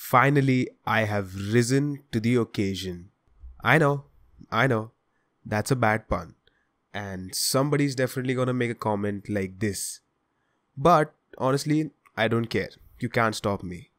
Finally, I have risen to the occasion. I know, that's a bad pun. And somebody's definitely gonna make a comment like this. But honestly, I don't care. You can't stop me.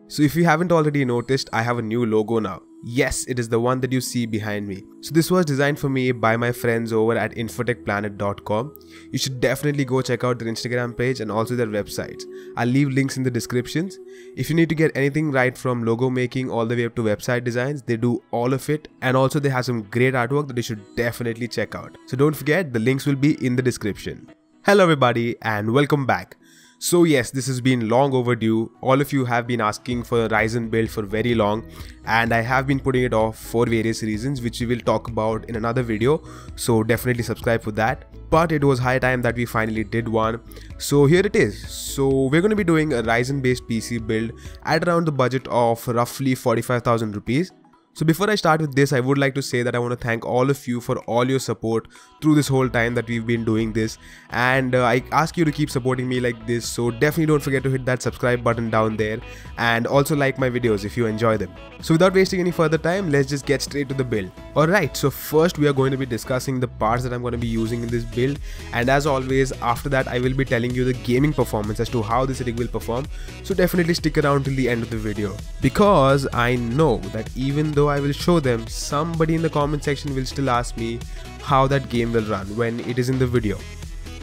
So if you haven't already noticed, I have a new logo now. Yes, it is the one that you see behind me. So this was designed for me by my friends over at infotechplanet.com. You should definitely go check out their Instagram page and also their websites. I'll leave links in the descriptions. If you need to get anything right from logo making all the way up to website designs, they do all of it, and also they have some great artwork that you should definitely check out. So don't forget, the links will be in the description. Hello everybody and welcome back. So yes, this has been long overdue. All of you have been asking for a Ryzen build for very long, and I have been putting it off for various reasons which we will talk about in another video, so definitely subscribe for that. But it was high time that we finally did one, so here it is. So we're going to be doing a Ryzen based PC build at around the budget of roughly 45,000 rupees. So before I start with this, I would like to say that I want to thank all of you for all your support through this whole time that we've been doing this, and I ask you to keep supporting me like this, so definitely don't forget to hit that subscribe button down there and also like my videos if you enjoy them. So without wasting any further time, let's just get straight to the build. Alright, so first we are going to be discussing the parts that I'm going to be using in this build, and as always after that I will be telling you the gaming performance as to how this rig will perform, so definitely stick around till the end of the video, because I know that even though I will show them, somebody in the comment section will still ask me how that game will run when it is in the video.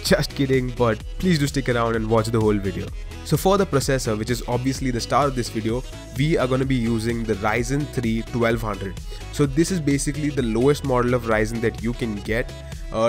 Just kidding, but please do stick around and watch the whole video. So for the processor, which is obviously the star of this video, we are going to be using the Ryzen 3 1200. So this is basically the lowest model of Ryzen that you can get.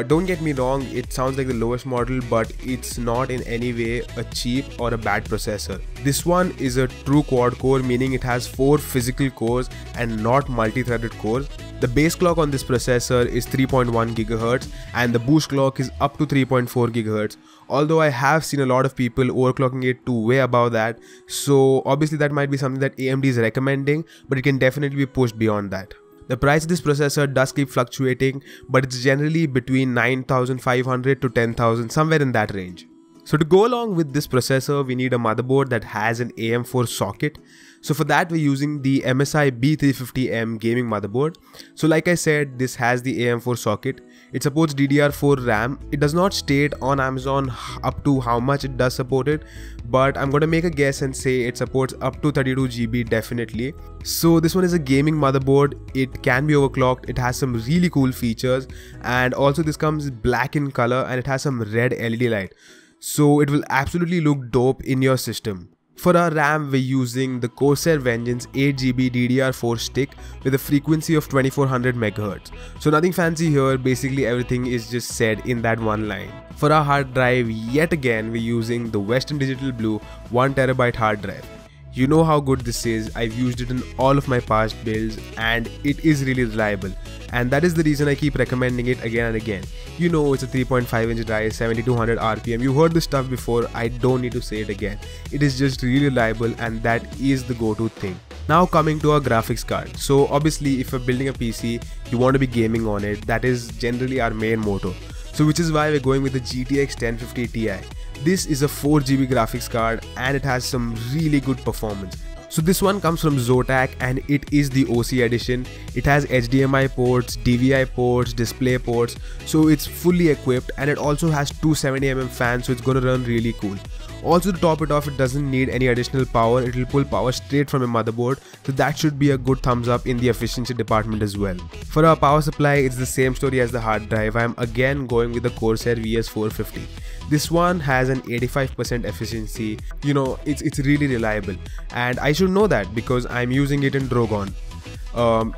Don't get me wrong, it sounds like the lowest model, but it's not in any way a cheap or a bad processor. This one is a true quad core, meaning it has 4 physical cores and not multi-threaded cores. The base clock on this processor is 3.1 GHz and the boost clock is up to 3.4 GHz. Although I have seen a lot of people overclocking it to way above that, so obviously that might be something that AMD is recommending, but it can definitely be pushed beyond that. The price of this processor does keep fluctuating, but it's generally between 9,500 to 10,000, somewhere in that range. So to go along with this processor, we need a motherboard that has an AM4 socket. So for that we're using the MSI B350M gaming motherboard. So like I said, this has the AM4 socket. It supports DDR4 RAM. It does not state on Amazon up to how much it does support it, but I'm going to make a guess and say it supports up to 32 GB definitely. So this one is a gaming motherboard. It can be overclocked. It has some really cool features, and also this comes black in color and it has some red LED light. So it will absolutely look dope in your system. For our RAM, we're using the Corsair Vengeance 8GB DDR4 stick with a frequency of 2400 MHz. So nothing fancy here, basically everything is just said in that one line. For our hard drive, yet again we're using the Western Digital Blue 1TB hard drive. You know how good this is. I've used it in all of my past builds and it is really reliable, and that is the reason I keep recommending it again and again. You know, it's a 3.5-inch drive, 7200 RPM. You heard this stuff before, I don't need to say it again. It is just really reliable, and that is the go-to thing. Now coming to our graphics card. So obviously if you're building a PC, you want to be gaming on it. That is generally our main motto. So which is why we're going with the GTX 1050 Ti. This is a 4GB graphics card and it has some really good performance. So this one comes from Zotac and it is the OC edition. It has HDMI ports, DVI ports, display ports, so it's fully equipped, and it also has 270mm fans, so it's gonna run really cool. Also to top it off, it doesn't need any additional power. It will pull power straight from a motherboard, so that should be a good thumbs up in the efficiency department as well. For our power supply, it's the same story as the hard drive. I'm again going with the Corsair VS450. This one has an 85% efficiency. You know, it's really reliable, and I should know that because I'm using it in Drogon.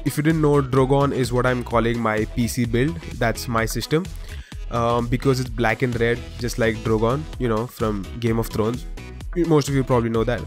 If you didn't know, Drogon is what I'm calling my PC build. That's my system. Because it's black and red, just like Drogon, you know, from Game of Thrones. Most of you probably know that.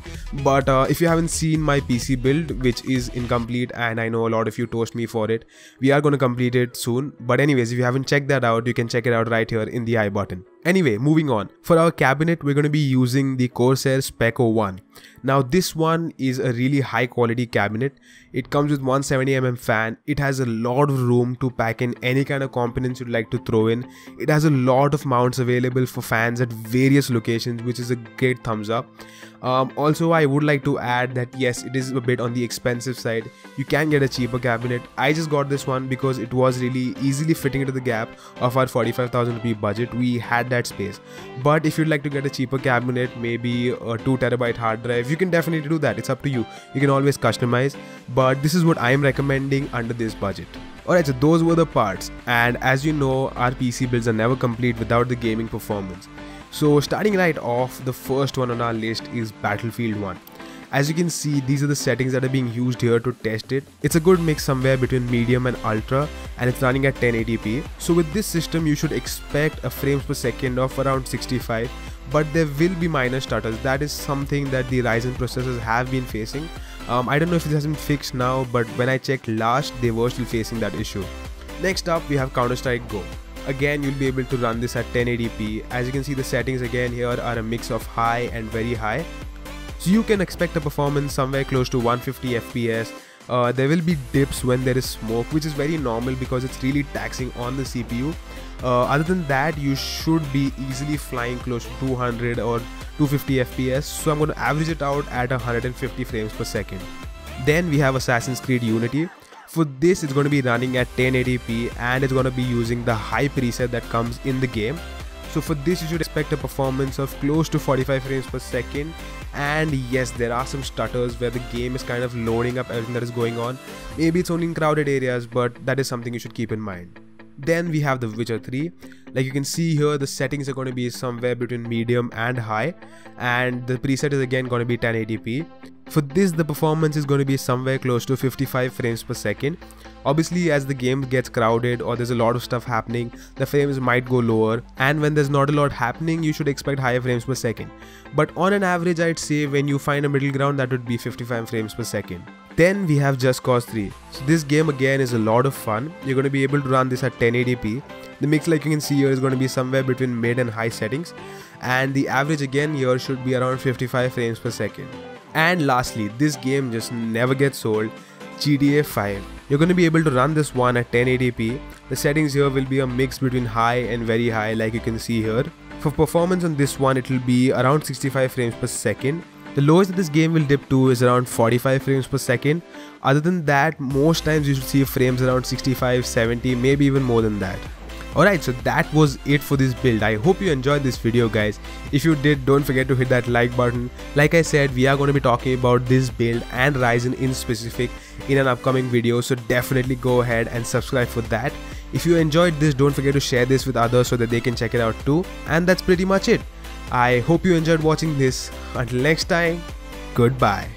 But if you haven't seen my PC build, which is incomplete, and I know a lot of you toast me for it, we are going to complete it soon. But anyways, if you haven't checked that out, you can check it out right here in the I button. Anyway, moving on. For our cabinet, we're going to be using the Corsair Spec 01. Now this one is a really high quality cabinet. It comes with 170mm fan. It has a lot of room to pack in any kind of components you'd like to throw in. It has a lot of mounts available for fans at various locations, which is a great thumbs up. Also, I would like to add that yes, it is a bit on the expensive side. You can get a cheaper cabinet. I just got this one because it was really easily fitting into the gap of our 45,000 rupee budget. We had that space. But if you'd like to get a cheaper cabinet, maybe a 2TB hard drive, you can definitely do that. It's up to you. You can always customize, but this is what I am recommending under this budget. Alright, so those were the parts, and as you know, our PC builds are never complete without the gaming performance. So starting right off, the first one on our list is Battlefield 1. As you can see, these are the settings that are being used here to test it. It's a good mix somewhere between medium and ultra, and it's running at 1080p. So with this system, you should expect a frames per second of around 65, but there will be minor stutters. That is something that the Ryzen processors have been facing. I don't know if it has been fixed now, but when I checked last, they were still facing that issue. Next up, we have Counter-Strike Go. Again, you'll be able to run this at 1080p. As you can see, the settings again here are a mix of high and very high. So you can expect a performance somewhere close to 150 FPS. There will be dips when there is smoke, which is very normal because it's really taxing on the CPU. Other than that, you should be easily flying close to 200 or 250 FPS. So I'm going to average it out at 150 frames per second. Then we have Assassin's Creed Unity. For this, it's going to be running at 1080p and it's going to be using the high preset that comes in the game. So for this, you should expect a performance of close to 45 frames per second. And yes, there are some stutters where the game is kind of loading up everything that is going on. Maybe it's only in crowded areas, but that is something you should keep in mind. Then we have The Witcher 3. Like you can see here, the settings are going to be somewhere between medium and high, and the preset is again going to be 1080p. For this, the performance is going to be somewhere close to 55 frames per second. Obviously, as the game gets crowded or there's a lot of stuff happening, the frames might go lower, and when there's not a lot happening, you should expect higher frames per second. But on an average, I'd say when you find a middle ground, that would be 55 frames per second. Then we have Just Cause 3. So this game again is a lot of fun. You're going to be able to run this at 1080p. The mix, like you can see here, is going to be somewhere between mid and high settings, and the average again here should be around 55 frames per second. And lastly, this game just never gets old, GTA 5. You're going to be able to run this one at 1080p. The settings here will be a mix between high and very high, like you can see here. For performance on this one, it will be around 65 frames per second. The lowest that this game will dip to is around 45 frames per second. Other than that, most times you should see frames around 65, 70, maybe even more than that. Alright, so that was it for this build. I hope you enjoyed this video, guys. If you did, don't forget to hit that like button. Like I said, we are going to be talking about this build and Ryzen in specific in an upcoming video, so definitely go ahead and subscribe for that. If you enjoyed this, don't forget to share this with others so that they can check it out too. And that's pretty much it. I hope you enjoyed watching this. Until next time, goodbye.